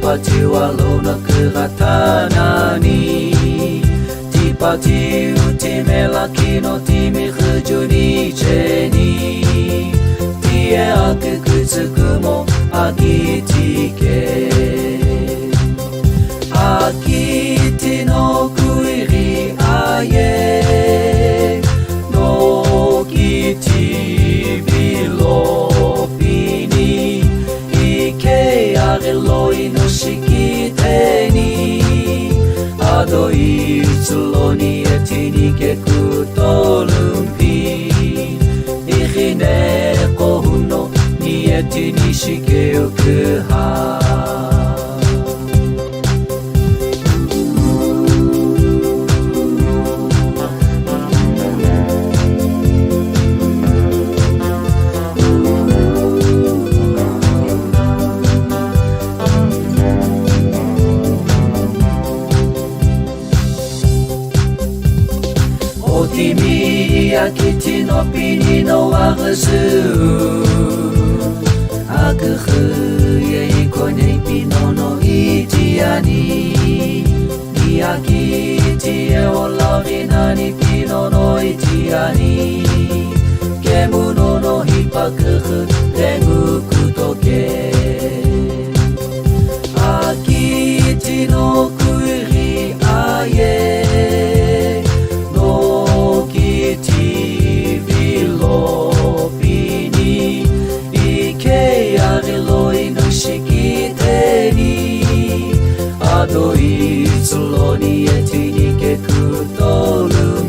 Pati walau na keratanani Pati uti melakino ti mi khujuni cheni Ti ake kutsukumo agitike Akiti no kuiri aye No kiti vilopini Ike areloi no shikiteni Ado itsulo ni etini ke kutolumpi Ikhine kohuno ni etini shike ukuha Otimi akiti no pini no agasu Akhu ye ikone pino no itiani Ni akiti e olorina ni pino no itiani Kemuno no hipaku rengu kutoke Akiti no kuiri aye Ado itsulo ni etini ke kutolu